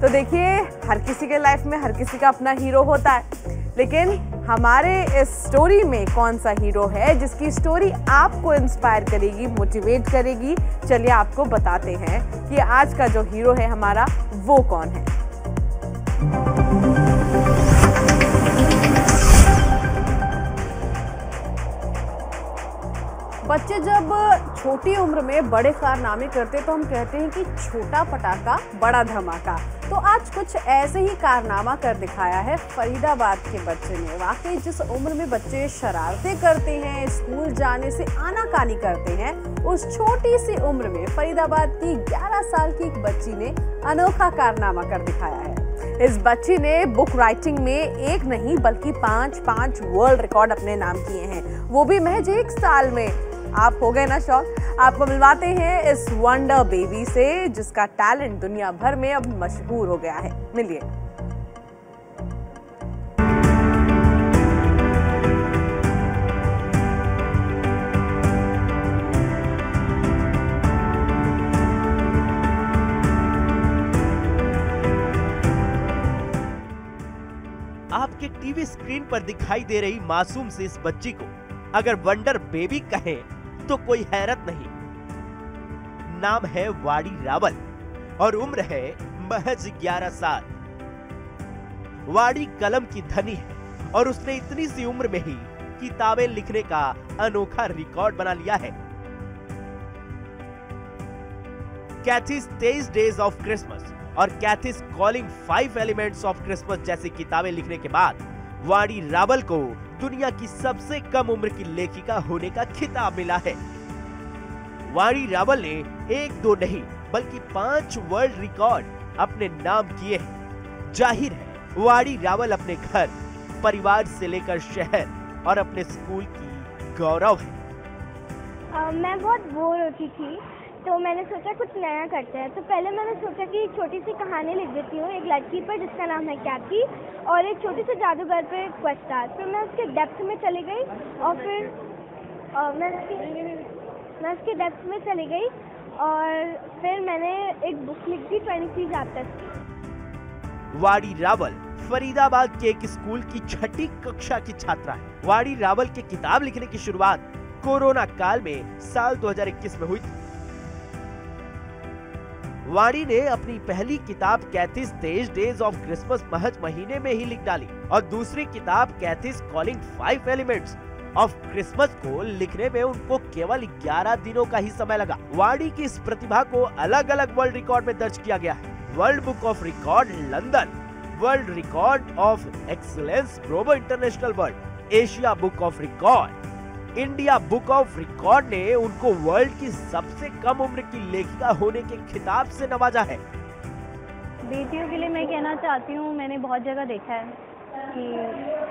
तो देखिए, हर किसी के लाइफ में हर किसी का अपना हीरो होता है, लेकिन हमारे इस स्टोरी में कौन सा हीरो है जिसकी स्टोरी आपको इंस्पायर करेगी, मोटिवेट करेगी। चलिए आपको बताते हैं कि आज का जो हीरो है हमारा वो कौन है। बच्चे जब छोटी उम्र में बड़े कारनामे करते तो हम कहते हैं कि छोटा पटाखा बड़ा धमाका। तो आज कुछ ऐसे ही कारनामा कर दिखाया है फरीदाबाद के बच्चे ने। वाकई जिस उम्र में बच्चे शरारतें करते हैं, स्कूल जाने से आनाकानी करते हैं, उस छोटी सी उम्र में फरीदाबाद की 11 साल की एक बच्ची ने अनोखा कारनामा कर दिखाया है। इस बच्ची ने बुक राइटिंग में एक नहीं बल्कि 5 वर्ल्ड रिकॉर्ड अपने नाम किए हैं, वो भी महज 1 साल में। आप हो गए ना शौक। आपको मिलवाते हैं इस वंडर बेबी से जिसका टैलेंट दुनिया भर में अब मशहूर हो गया है। मिलिए। आपके टीवी स्क्रीन पर दिखाई दे रही मासूम से इस बच्ची को अगर वंडर बेबी कहें तो कोई हैरत नहीं। नाम है वाड़ी रावल और उम्र है महज 11 साल। वाड़ी कलम की धनी है और उसने इतनी सी उम्र में ही किताबें लिखने का अनोखा रिकॉर्ड बना लिया है। कैथीज 23 डेज ऑफ क्रिसमस और कैथीज कॉलिंग 5 एलिमेंट्स ऑफ क्रिसमस जैसी किताबें लिखने के बाद वाड़ी रावल को दुनिया की सबसे कम उम्र की लेखिका होने का खिताब मिला है। वाड़ी रावल ने 1-2 नहीं बल्कि 5 वर्ल्ड रिकॉर्ड अपने नाम किए हैं। जाहिर है वाड़ी रावल अपने घर, परिवार से लेकर शहर और अपने स्कूल की गौरव है। मैं बहुत बोर होती थी तो मैंने सोचा कुछ नया करते हैं। तो पहले मैंने सोचा कि एक छोटी सी कहानी लिख देती हूँ, एक लड़की पर जिसका नाम है कैथी और एक छोटी सी जादूगर पर क्वेस्ट था। फिर मैं उसके डेप्थ में चली गई और फिर मैं उसके डेप्थ में चली गई और फिर मैंने एक बुक लिख दी 23 चैप्टर्स। वाड़ी रावल फरीदाबाद के एक स्कूल की 6ठी कक्षा की छात्रा है। वाड़ी रावल के किताब लिखने की शुरुआत कोरोना काल में साल 2021 में हुई थी। वाड़ी ने अपनी पहली किताब कैथीज 23 डेज ऑफ क्रिसमस महज महीने में ही लिख डाली और दूसरी किताब कैथीज कॉलिंग 5 एलिमेंट्स ऑफ क्रिसमस को लिखने में उनको केवल 11 दिनों का ही समय लगा। वाड़ी की इस प्रतिभा को अलग अलग वर्ल्ड रिकॉर्ड में दर्ज किया गया है। World book of record London, world record of excellence global international world, Asia book of record, India book of record ने उनको वर्ल्ड की सबसे कम उम्र की लेखिका होने के खिताब से नवाजा है। बेटियों के लिए मैं कहना चाहती हूँ, मैंने बहुत जगह देखा है कि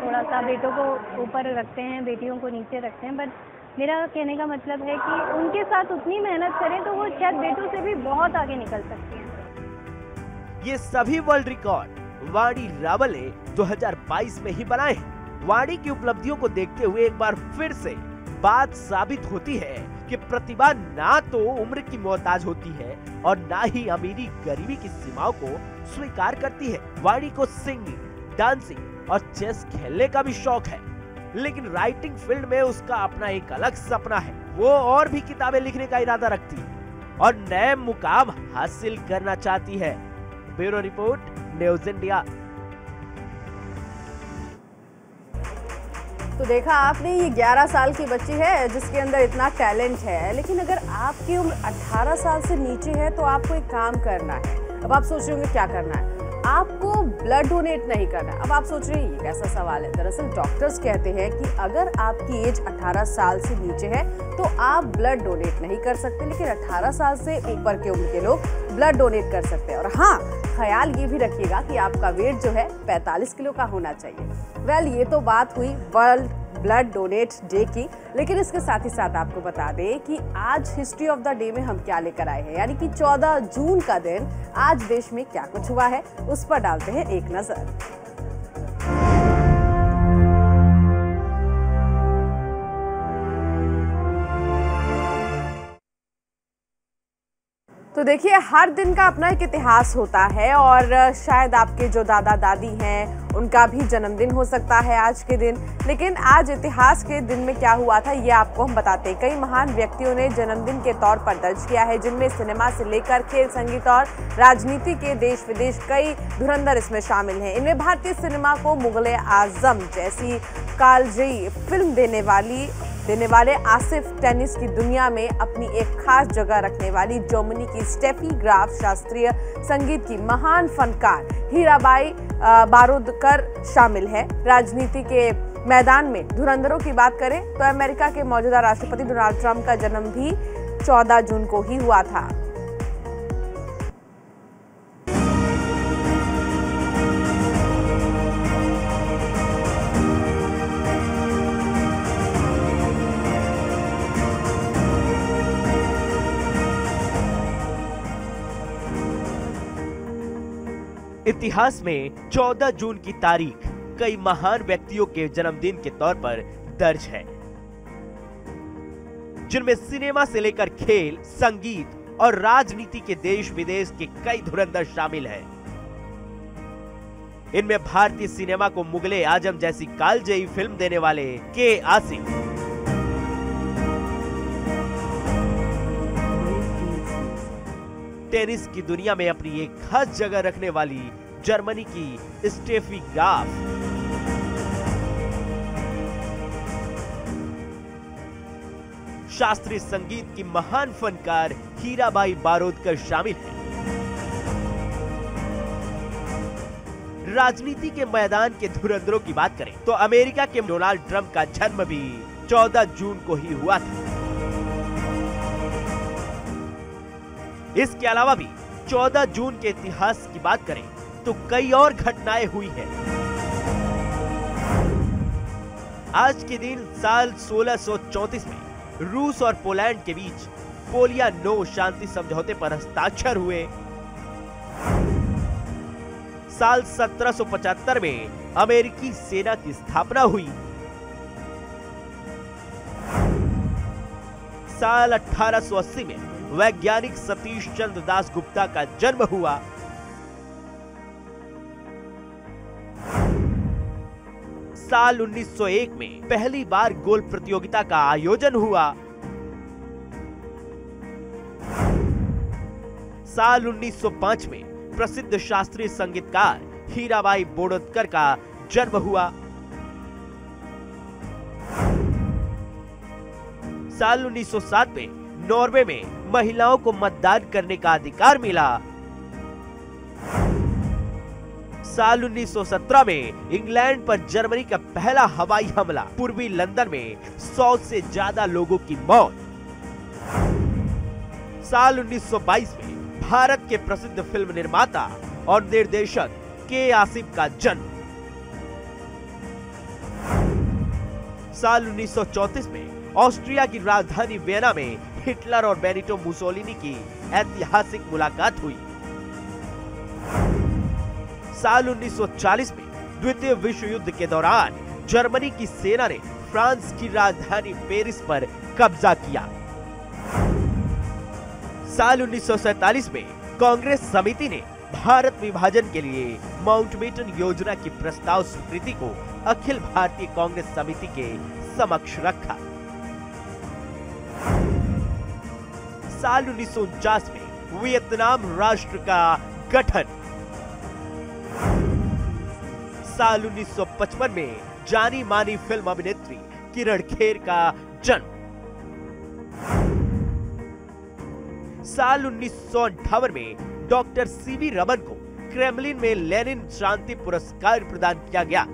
थोड़ा सा बेटों को ऊपर रखते हैं, बेटियों को नीचे रखते हैं, बट मेरा कहने का मतलब है कि उनके साथ उतनी मेहनत करें तो वो शायद बेटों से भी बहुत आगे निकल सकती हैं। ये सभी वर्ल्ड रिकॉर्ड वाड़ी रावल ने 2022 में ही बनाए हैं। वाड़ी की उपलब्धियों को देखते हुए एक बार फिर से बात साबित होती है कि प्रतिभा ना तो उम्र की मोहताज होती है और ना ही अमीरी गरीबी की सीमाओं को स्वीकार करती है। वाड़ी को सिंगिंग, डांसिंग और चेस खेलने का भी शौक है, लेकिन राइटिंग फील्ड में उसका अपना एक अलग सपना है। वो और भी किताबें लिखने का इरादा रखती है और नए मुकाम हासिल करना चाहती है। Bureau report, news India. तो देखा आपने, ये 11 साल की बच्ची है जिसके अंदर इतना टैलेंट है, लेकिन अगर आपकी उम्र 18 साल से नीचे है तो आपको एक काम करना है। अब आप सोच रहे होंगे क्या करना है, आपको ब्लड डोनेट नहीं करना। अब आप सोच रहे हैं ये कैसा सवाल है। दरअसल डॉक्टर्स कहते हैं कि अगर आपकी एज 18 साल से नीचे है तो आप ब्लड डोनेट नहीं कर सकते, लेकिन 18 साल से ऊपर के उम्र के लोग ब्लड डोनेट कर सकते हैं। और हाँ, ख्याल ये भी रखिएगा कि आपका वेट जो है 45 किलो का होना चाहिए। वेल, ये तो बात हुई वर्ल्ड ब्लड डोनेट डे की, लेकिन इसके साथ ही साथ आपको बता दें कि आज हिस्ट्री ऑफ द डे में हम क्या लेकर आए हैं, यानी कि 14 जून का दिन आज देश में क्या कुछ हुआ है उस पर डालते हैं एक नजर। तो तो देखिए, हर दिन का अपना एक इतिहास होता है और शायद आपके जो दादा दादी हैं उनका भी जन्मदिन हो सकता है आज के दिन। लेकिन आज इतिहास के दिन में क्या हुआ था ये आपको हम बताते हैं। कई महान व्यक्तियों ने जन्मदिन के तौर पर दर्ज किया है, जिनमें सिनेमा से लेकर खेल, संगीत और राजनीति के देश विदेश कई धुरंधर इसमें शामिल हैं। इनमें भारतीय सिनेमा को मुगले आजम जैसी कालजयी फिल्म देने वाले आसिफ, टेनिस की दुनिया में अपनी एक खास जगह रखने वाली जर्मनी की स्टेफी ग्राफ, शास्त्रीय संगीत की महान फनकार हीराबाई बारोदकर शामिल है। राजनीति के मैदान में धुरंधरों की बात करें तो अमेरिका के मौजूदा राष्ट्रपति डोनाल्ड ट्रंप का जन्म भी 14 जून को ही हुआ था। इतिहास में 14 जून की तारीख कई महान व्यक्तियों के जन्मदिन के तौर पर दर्ज है, जिनमें सिनेमा से लेकर खेल, संगीत और राजनीति के देश विदेश के कई धुरंधर शामिल हैं। इनमें भारतीय सिनेमा को मुगले आजम जैसी कालजयी फिल्म देने वाले के आसिफ, टेनिस की दुनिया में अपनी एक खास जगह रखने वाली जर्मनी की स्टेफी ग्राफ, शास्त्रीय संगीत की महान फनकार हीराबाई बारोदकर शामिल है। राजनीति के मैदान के धुरंधरों की बात करें तो अमेरिका के डोनाल्ड ट्रंप का जन्म भी 14 जून को ही हुआ था। इसके अलावा भी 14 जून के इतिहास की बात करें तो कई और घटनाएं हुई हैं। आज के दिन साल 1634 में रूस और पोलैंड के बीच पोलियानो शांति समझौते पर हस्ताक्षर हुए। साल 1775 में अमेरिकी सेना की स्थापना हुई। साल 1880 में वैज्ञानिक सतीश चंद्र दास गुप्ता का जन्म हुआ। साल 1901 में पहली बार गोल्फ प्रतियोगिता का आयोजन हुआ। साल 1905 में प्रसिद्ध शास्त्रीय संगीतकार हीराबाई बारोदकर का जन्म हुआ। साल 1907 में नॉर्वे में महिलाओं को मतदान करने का अधिकार मिला। साल 1917 में इंग्लैंड पर जर्मनी का पहला हवाई हमला, पूर्वी लंदन में 100 से ज्यादा लोगों की मौत। साल 1922 में भारत के प्रसिद्ध फिल्म निर्माता और निर्देशक के आसिफ का जन्म। साल 1934 में ऑस्ट्रिया की राजधानी वियना में हिटलर और बेनिटो मुसोलिनी की ऐतिहासिक मुलाकात हुई। साल 1940 में द्वितीय विश्व युद्ध के दौरान जर्मनी की सेना ने फ्रांस की राजधानी पेरिस पर कब्जा किया। साल 1947 में कांग्रेस समिति ने भारत विभाजन के लिए माउंटबेटन योजना की प्रस्ताव स्वीकृति को अखिल भारतीय कांग्रेस समिति के समक्ष रखा। साल 1949 में वियतनाम राष्ट्र का गठन। साल 1955 में जानी मानी फिल्म अभिनेत्री किरण खेर का जन्म। साल 1958 में डॉक्टर सीवी रमन को क्रेमलिन में लेनिन शांति पुरस्कार प्रदान किया गया।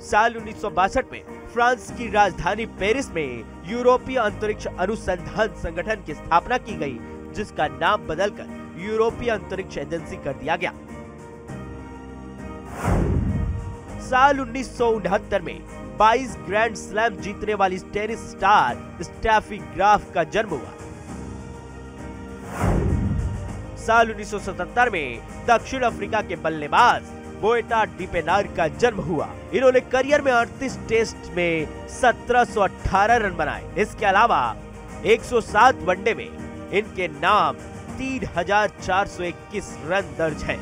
साल 1962 में फ्रांस की राजधानी पेरिस में यूरोपीय अंतरिक्ष अनुसंधान संगठन की स्थापना की गई, जिसका नाम बदलकर यूरोपीय अंतरिक्ष एजेंसी कर दिया गया। साल 1969 में 22 ग्रैंड स्लैम जीतने वाली टेनिस स्टार स्टेफी ग्राफ का जन्म हुआ। साल 1977 में दक्षिण अफ्रीका के बल्लेबाज बोएटा डिपेनार का जन्म हुआ। इन्होंने करियर में 38 टेस्ट में 1718 रन बनाए। इसके अलावा 107 वनडे में इनके नाम 3,421 रन दर्ज है।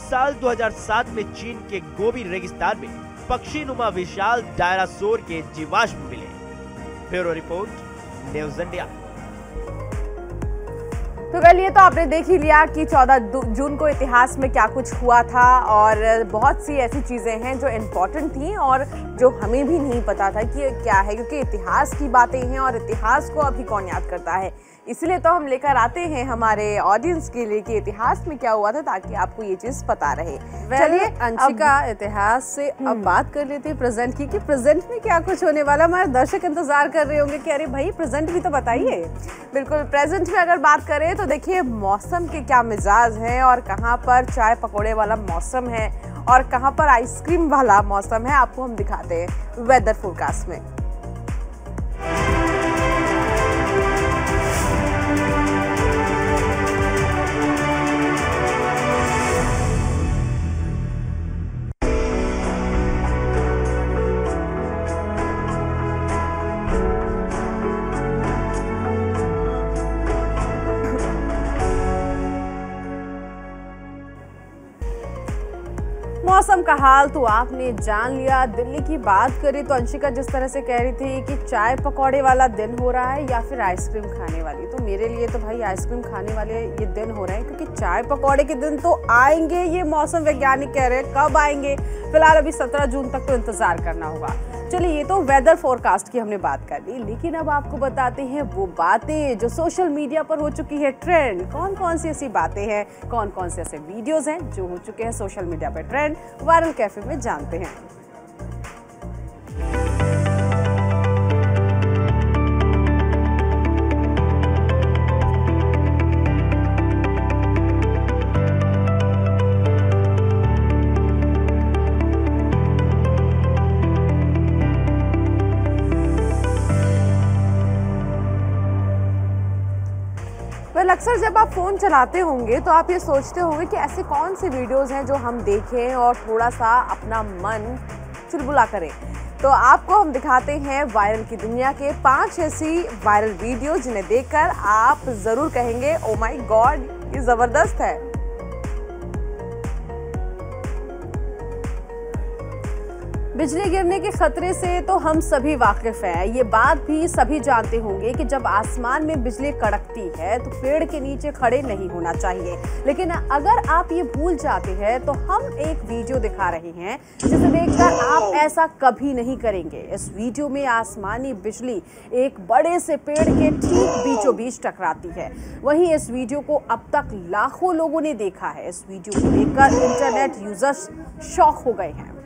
साल 2007 में चीन के गोबी रेगिस्तान में पक्षी नुमा विशाल डायनासोर के जीवाश्म मिले। Bureau report, news India. तो कल ये तो आपने देख ही लिया कि 14 जून को इतिहास में क्या कुछ हुआ था, और बहुत सी ऐसी चीज़ें हैं जो इम्पोर्टेंट थी और जो हमें भी नहीं पता था कि ये क्या है, क्योंकि इतिहास की बातें हैं और इतिहास को अभी कौन याद करता है। इसलिए तो हम लेकर आते हैं हमारे ऑडियंस के लिए कि इतिहास में क्या हुआ था, ताकि आपको ये चीज़ पता रहे। चलिए अंशिका, इतिहास से अब बात कर लेते हैं प्रेजेंट की, कि प्रेजेंट में क्या कुछ होने वाला। हमारे दर्शक इंतजार कर रहे होंगे कि अरे भाई प्रेजेंट भी तो बताइए। बिल्कुल, प्रेजेंट में अगर बात करें तो देखिए मौसम के क्या मिजाज हैं, और कहाँ पर चाय पकौड़े वाला मौसम है और कहाँ पर आइसक्रीम वाला मौसम है, आपको हम दिखाते हैं वेदर फोरकास्ट में। मौसम का हाल तो आपने जान लिया। दिल्ली की बात करें तो अंशिका जिस तरह से कह रही थी कि चाय पकौड़े वाला दिन हो रहा है या फिर आइसक्रीम खाने वाली, तो मेरे लिए तो भाई आइसक्रीम खाने वाले ये दिन हो रहे हैं, क्योंकि चाय पकौड़े के दिन तो आएंगे, ये मौसम वैज्ञानिक कह रहे हैं। कब आएंगे? फिलहाल अभी 17 जून तक तो इंतजार करना होगा। चलिए, ये तो वेदर फोरकास्ट की हमने बात कर ली, लेकिन अब आपको बताते हैं वो बातें जो सोशल मीडिया पर हो चुकी है ट्रेंड। कौन कौन सी ऐसी बातें हैं, कौन कौन से ऐसे वीडियोस हैं जो हो चुके हैं सोशल मीडिया पर ट्रेंड, वायरल कैफे में जानते हैं। अक्सर जब आप फ़ोन चलाते होंगे तो आप ये सोचते होंगे कि ऐसे कौन से वीडियोस हैं जो हम देखें और थोड़ा सा अपना मन चुलबुला करें। तो आपको हम दिखाते हैं वायरल की दुनिया के 5 ऐसी वायरल वीडियो जिन्हें देखकर आप ज़रूर कहेंगे ओ माय गॉड, ये ज़बरदस्त है। बिजली गिरने के खतरे से तो हम सभी वाकिफ हैं। ये बात भी सभी जानते होंगे कि जब आसमान में बिजली कड़कती है तो पेड़ के नीचे खड़े नहीं होना चाहिए। लेकिन अगर आप ये भूल जाते हैं तो हम एक वीडियो दिखा रहे हैं जिसे देखकर आप ऐसा कभी नहीं करेंगे। इस वीडियो में आसमानी बिजली एक बड़े से पेड़ के ठीक बीचों बीच टकराती है। वहीं इस वीडियो को अब तक लाखों लोगों ने देखा है। इस वीडियो को देखकर इंटरनेट यूजर्स शॉक हो गए हैं।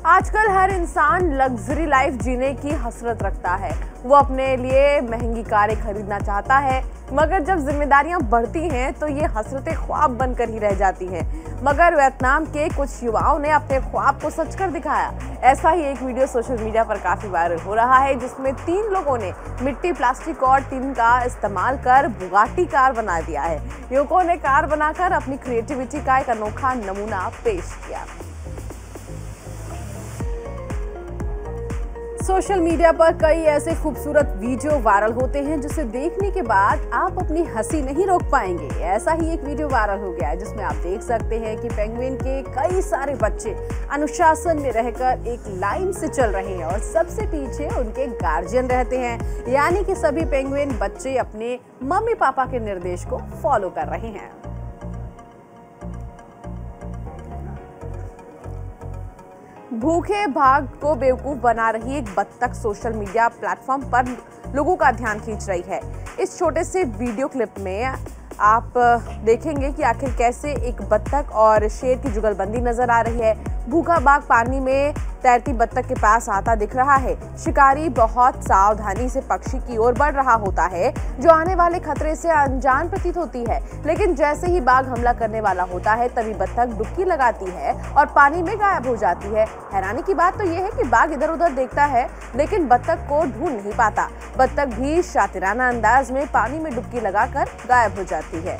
आजकल हर इंसान लग्जरी लाइफ जीने की हसरत रखता है। वो अपने लिए महंगी कारें खरीदना चाहता है, मगर जब जिम्मेदारियां बढ़ती हैं तो ये हसरतें ख्वाब बनकर ही रह जाती हैं। मगर वियतनाम के कुछ युवाओं ने अपने ख्वाब को सच कर दिखाया। ऐसा ही एक वीडियो सोशल मीडिया पर काफ़ी वायरल हो रहा है, जिसमें 3 लोगों ने मिट्टी, प्लास्टिक और टिन का इस्तेमाल कर बुगाटी कार बना दिया है। युवकों ने कार बनाकर अपनी क्रिएटिविटी का एक अनोखा नमूना पेश किया। सोशल मीडिया पर कई ऐसे खूबसूरत वीडियो वायरल होते हैं जिसे देखने के बाद आप अपनी हंसी नहीं रोक पाएंगे। ऐसा ही एक वीडियो वायरल हो गया है जिसमें आप देख सकते हैं कि पेंगुइन के कई सारे बच्चे अनुशासन में रहकर एक लाइन से चल रहे हैं और सबसे पीछे उनके गार्जियन रहते हैं, यानी कि सभी पेंगुइन बच्चे अपने मम्मी पापा के निर्देश को फॉलो कर रहे हैं। भूखे भाग को बेवकूफ बना रही एक बत्तख सोशल मीडिया प्लेटफॉर्म पर लोगों का ध्यान खींच रही है। इस छोटे से वीडियो क्लिप में आप देखेंगे कि आखिर कैसे एक बत्तख और शेर की जुगलबंदी नजर आ रही है। भूखा बाघ पानी में तैरती बत्तख के पास आता दिख रहा है। शिकारी बहुत सावधानी से पक्षी की ओर बढ़ रहा होता है, जो आने वाले खतरे से अनजान प्रतीत होती है। लेकिन जैसे ही बाघ हमला करने वाला होता है तभी बत्तख डुबकी लगाती है और पानी में गायब हो जाती है। हैरानी की बात तो यह है कि बाघ इधर उधर देखता है लेकिन बत्तख को ढूंढ नहीं पाता। बत्तख भी शातिराना अंदाज में पानी में डुबकी लगाकर गायब हो जाती है।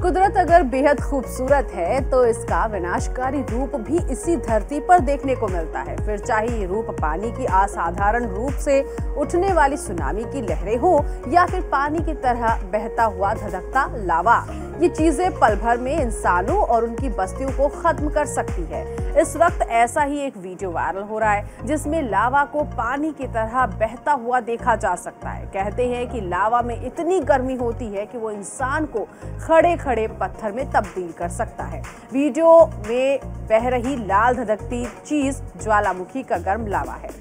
कुदरत अगर बेहद खूबसूरत है तो इसका विनाशकारी रूप भी इसी धरती पर देखने को मिलता है। फिर चाहे ये रूप पानी की असाधारण रूप से उठने वाली सुनामी की लहरें हो या फिर पानी की तरह बहता हुआ धधकता लावा, ये चीजें पल भर में इंसानों और उनकी बस्तियों को खत्म कर सकती है। इस वक्त ऐसा ही एक वीडियो वायरल हो रहा है जिसमें लावा को पानी की तरह बहता हुआ देखा जा सकता है। कहते हैं कि लावा में इतनी गर्मी होती है कि वो इंसान को खड़े खड़े पत्थर में तब्दील कर सकता है। वीडियो में बह रही लाल धधकती चीज ज्वालामुखी का गर्म लावा है।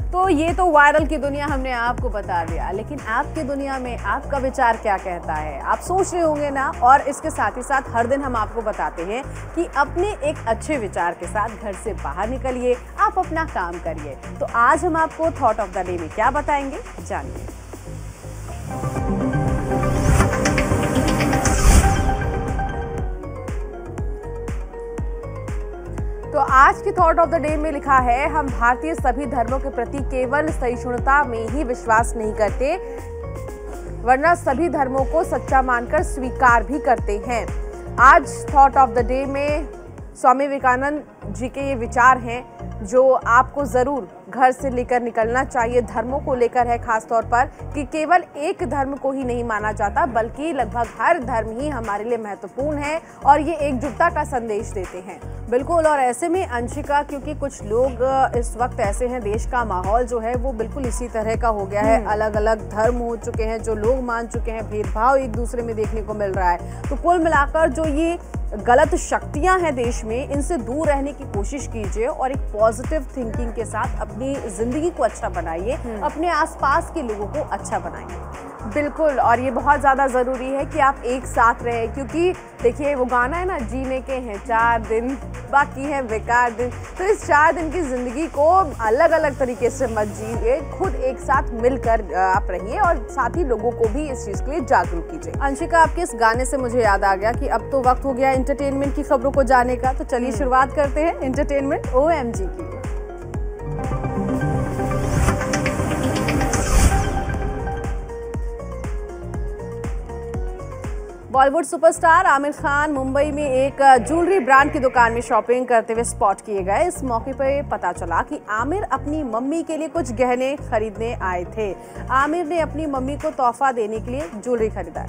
तो ये तो वायरल की दुनिया हमने आपको बता दिया, लेकिन आपकी दुनिया में आपका विचार क्या कहता है? आप सोच रहे होंगे ना। और इसके साथ ही साथ हर दिन हम आपको बताते हैं कि अपने एक अच्छे विचार के साथ घर से बाहर निकलिए, आप अपना काम करिए। तो आज हम आपको थॉट ऑफ द डे में क्या बताएंगे, जानिए। तो आज की थॉट ऑफ द डे में लिखा है, हम भारतीय सभी धर्मों के प्रति केवल सहिष्णुता में ही विश्वास नहीं करते, वरना सभी धर्मों को सच्चा मानकर स्वीकार भी करते हैं। आज थॉट ऑफ द डे में स्वामी विवेकानंद जी के ये विचार हैं जो आपको ज़रूर घर से लेकर निकलना चाहिए। धर्मों को लेकर है खास तौर पर कि केवल एक धर्म को ही नहीं माना जाता, बल्कि लगभग हर धर्म ही हमारे लिए महत्वपूर्ण है और ये एकजुटता का संदेश देते हैं। बिल्कुल। और ऐसे में अंशिका, क्योंकि कुछ लोग इस वक्त ऐसे हैं, देश का माहौल जो है वो बिल्कुल इसी तरह का हो गया है। अलग अलग धर्म हो चुके हैं, जो लोग मान चुके हैं, भेदभाव एक दूसरे में देखने को मिल रहा है। तो कुल मिलाकर जो ये गलत शक्तियां हैं देश में, इनसे दूर रहने की कोशिश कीजिए और एक पॉजिटिव थिंकिंग के साथ अपनी जिंदगी को अच्छा बनाइए, अपने आसपास के लोगों को अच्छा बनाइए। बिल्कुल। और ये बहुत ज़्यादा ज़रूरी है कि आप एक साथ रहें, क्योंकि देखिए वो गाना है ना, जीने के हैं 4 दिन, बाकी है बेकार दिन। तो इस 4 दिन की ज़िंदगी को अलग अलग तरीके से मत जिए, खुद एक साथ मिलकर आप रहिए और साथ ही लोगों को भी इस चीज़ के लिए जागरूक कीजिए। अंशिका, आपके इस गाने से मुझे याद आ गया कि अब तो वक्त हो गया एंटरटेनमेंट की खबरों को जानने का। तो चलिए शुरुआत करते हैं एंटरटेनमेंट OMG की। बॉलीवुड सुपरस्टार आमिर खान मुंबई में एक ज्वेलरी ब्रांड की दुकान में शॉपिंग करते हुए स्पॉट किए गए। इस मौके पर पता चला कि आमिर अपनी मम्मी के लिए कुछ गहने खरीदने आए थे। आमिर ने अपनी मम्मी को तोहफा देने के लिए ज्वेलरी खरीदा।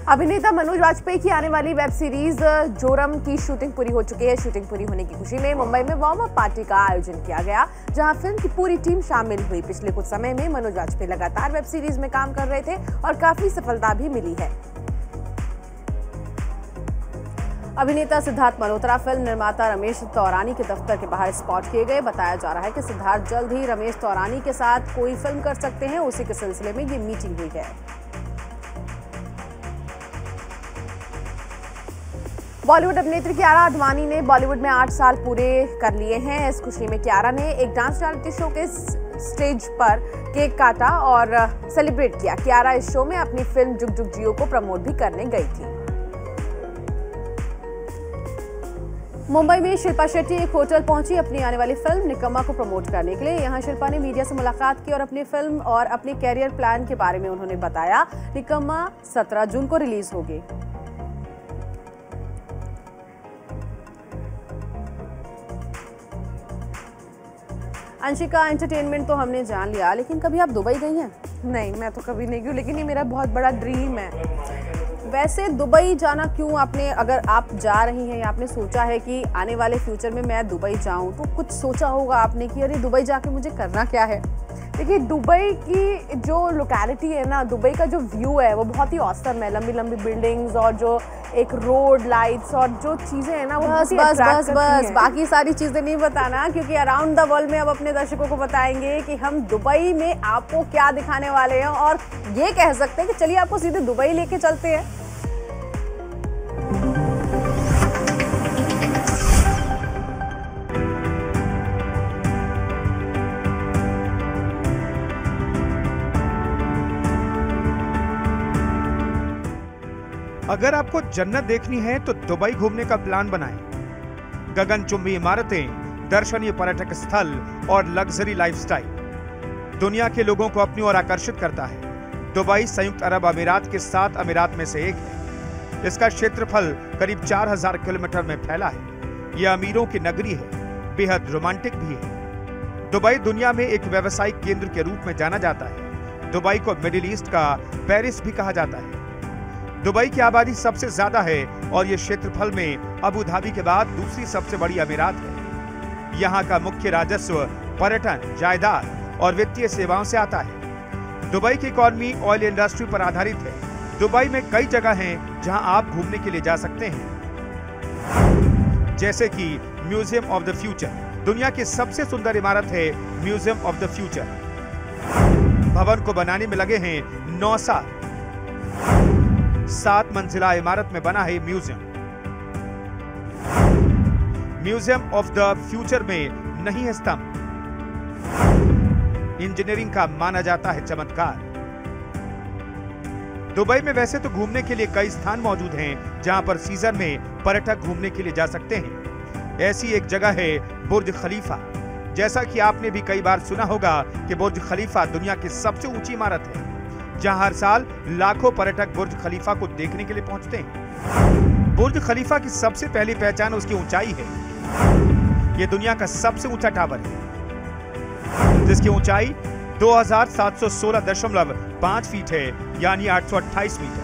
अभिनेता मनोज वाजपेयी की आने वाली वेब सीरीज जोरम की शूटिंग पूरी हो चुकी है। शूटिंग पूरी होने की खुशी में मुंबई में वार्म अप पार्टी का आयोजन किया गया, जहां फिल्म की पूरी टीम शामिल हुई। पिछले कुछ समय में मनोज वाजपेयी लगातार वेब सीरीज में काम कर रहे थे और काफी सफलता भी मिली है। अभिनेता सिद्धार्थ मल्होत्रा फिल्म निर्माता रमेश तौरानी के दफ्तर के बाहर स्पॉट किए गए। बताया जा रहा है कि सिद्धार्थ जल्द ही रमेश तौरानी के साथ कोई फिल्म कर सकते हैं। उसी के सिलसिले में ये मीटिंग हुई है। बॉलीवुड अभिनेत्री कियारा आडवाणी ने बॉलीवुड में 8 साल पूरे कर लिए हैं। इस खुशी में कियारा ने एक डांस रियलिटी शो के स्टेज पर केक काटा और सेलिब्रेट किया। कियारा इस शो में अपनी फिल्म जुग जुग जियो को प्रमोट भी करने गई थी। मुंबई में शिल्पा शेट्टी एक होटल पहुंची अपनी आने वाली फिल्म निकम्मा को प्रमोट करने के लिए। यहां शिल्पा ने मीडिया से मुलाकात की और अपनी फिल्म और अपने कैरियर प्लान के बारे में उन्होंने बताया। निकम्मा 17 जून को रिलीज होगी। अंशिका, एंटरटेनमेंट तो हमने जान लिया, लेकिन कभी आप दुबई गई हैं? नहीं, मैं तो कभी नहीं गई, लेकिन ये मेरा बहुत बड़ा ड्रीम है। वैसे दुबई जाना क्यों आपने, अगर आप जा रही हैं या आपने सोचा है कि आने वाले फ्यूचर में मैं दुबई जाऊं, तो कुछ सोचा होगा आपने कि अरे दुबई जाके मुझे करना क्या है। देखिए, दुबई की जो लोकेलिटी है ना, दुबई का जो व्यू है वो बहुत ही ऑसम है। लंबी लंबी बिल्डिंग्स और जो एक रोड लाइट्स और जो चीज़ें हैं ना, वो बस बाकी सारी चीज़ें नहीं बताना, क्योंकि अराउंड द वर्ल्ड में अब अपने दर्शकों को बताएंगे कि हम दुबई में आपको क्या दिखाने वाले हैं। और ये कह सकते हैं कि चलिए आपको सीधे दुबई लेके चलते हैं। अगर आपको जन्नत देखनी है तो दुबई घूमने का प्लान बनाएं। गगनचुंबी इमारतें, दर्शनीय पर्यटक स्थल और लग्जरी लाइफस्टाइल दुनिया के लोगों को अपनी ओर आकर्षित करता है। दुबई संयुक्त अरब अमीरात के 7 अमीरात में से एक है। इसका क्षेत्रफल करीब 4000 किलोमीटर में फैला है। यह अमीरों की नगरी है, बेहद रोमांटिक भी है। दुबई दुनिया में एक व्यावसायिक केंद्र के रूप में जाना जाता है। दुबई को मिडिल ईस्ट का पेरिस भी कहा जाता है। दुबई की आबादी सबसे ज्यादा है और यह क्षेत्रफल में अबू धाबी के बाद दूसरी सबसे बड़ी अमीरात है। यहाँ का मुख्य राजस्व पर्यटन, जायदाद और वित्तीय सेवाओं से आता है। दुबई की इकॉनमी ऑयल इंडस्ट्री पर आधारित है। दुबई में कई जगह हैं जहां आप घूमने के लिए जा सकते हैं, जैसे कि म्यूजियम ऑफ द फ्यूचर। दुनिया की सबसे सुंदर इमारत है म्यूजियम ऑफ द फ्यूचर। भवन को बनाने में लगे हैं 9 साल। 7 मंजिला इमारत में बना है museum. Museum of the future में नहीं है स्तंभ। इंजीनियरिंग का माना जाता है चमत्कार। दुबई में वैसे तो घूमने के लिए कई स्थान मौजूद हैं जहां पर सीजन में पर्यटक घूमने के लिए जा सकते हैं। ऐसी एक जगह है बुर्ज खलीफा। जैसा कि आपने भी कई बार सुना होगा कि बुर्ज खलीफा दुनिया की सबसे ऊंची इमारत है, जहां हर साल लाखों पर्यटक बुर्ज खलीफा को देखने के लिए पहुंचते हैं। बुर्ज खलीफा की सबसे पहली पहचान उसकी ऊंचाई है। यह दुनिया का सबसे ऊंचा टावर है, जिसकी ऊंचाई 2716.5 फीट है, यानी 828 मीटर।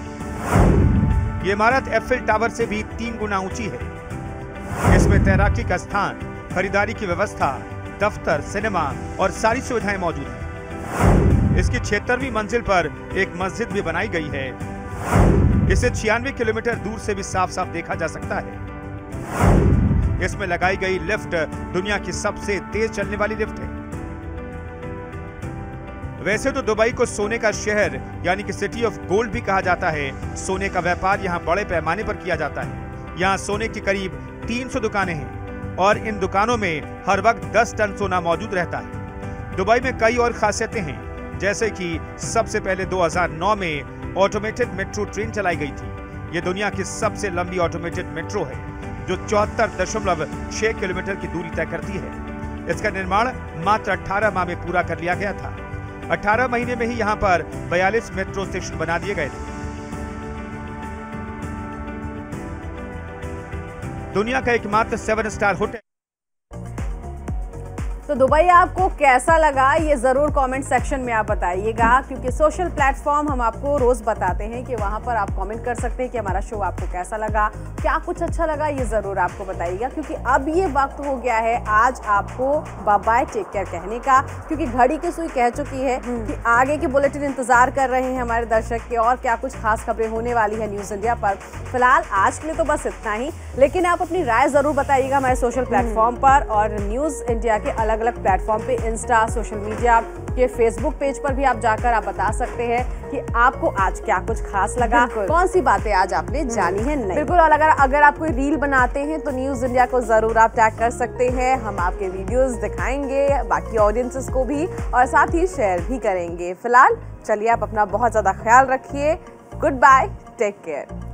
यह इमारत एफिल टावर से भी 3 गुना ऊंची है। इसमें तैराकी का स्थान, खरीदारी की व्यवस्था, दफ्तर, सिनेमा और सारी सुविधाएं मौजूद हैं। इसकी 76वीं मंजिल पर एक मस्जिद भी बनाई गई है। इसे 96 किलोमीटर दूर से भी साफ साफ देखा जा सकता है। इसमें लगाई गई लिफ्ट दुनिया की सबसे तेज चलने वाली लिफ्ट है। वैसे तो दुबई को सोने का शहर यानी कि सिटी ऑफ गोल्ड भी कहा जाता है। सोने का व्यापार यहाँ बड़े पैमाने पर किया जाता है। यहाँ सोने की करीब 300 दुकानें हैं और इन दुकानों में हर वक्त 10 टन सोना मौजूद रहता है। दुबई में कई और खासियतें हैं, जैसे कि सबसे पहले 2009 में ऑटोमेटेड मेट्रो ट्रेन चलाई गई थी। ये दुनिया की सबसे लंबी ऑटोमेटेड मेट्रो है, जो 74.6 किलोमीटर की दूरी तय करती है। इसका निर्माण मात्र 18 माह में पूरा कर लिया गया था। 18 महीने में ही यहाँ पर 42 मेट्रो स्टेशन बना दिए गए थे। दुनिया का एकमात्र 7 स्टार होटल। तो दुबई आपको कैसा लगा ये ज़रूर कमेंट सेक्शन में आप बताइएगा, क्योंकि सोशल प्लेटफॉर्म हम आपको रोज़ बताते हैं कि वहाँ पर आप कमेंट कर सकते हैं कि हमारा शो आपको कैसा लगा, क्या कुछ अच्छा लगा, ये ज़रूर आपको बताइएगा। क्योंकि अब ये वक्त हो गया है आज आपको बाय बाय टेक केयर कहने का, क्योंकि घड़ी की सुई कह चुकी है कि आगे के बुलेटिन इंतज़ार कर रहे हैं हमारे दर्शक के, और क्या कुछ खास खबरें होने वाली है न्यूज़ इंडिया पर। फिलहाल आज के लिए तो बस इतना ही, लेकिन आप अपनी राय ज़रूर बताइएगा हमारे सोशल प्लेटफॉर्म पर, और न्यूज़ इंडिया के अलग अलग प्लेटफॉर्म पे, इंस्टा, सोशल मीडिया के फेसबुक पेज पर भी आप जाकर आप बता सकते हैं कि आपको आज क्या कुछ खास लगा, कौन सी बातें आज आपने जानी है नहीं। बिल्कुल। और अगर आप कोई रील बनाते हैं तो न्यूज़ इंडिया को जरूर आप टैग कर सकते हैं। हम आपके वीडियोस दिखाएंगे बाकी ऑडियंसेस को भी, और साथ ही शेयर भी करेंगे। फिलहाल चलिए आप अपना बहुत ज्यादा ख्याल रखिए। Goodbye, take care.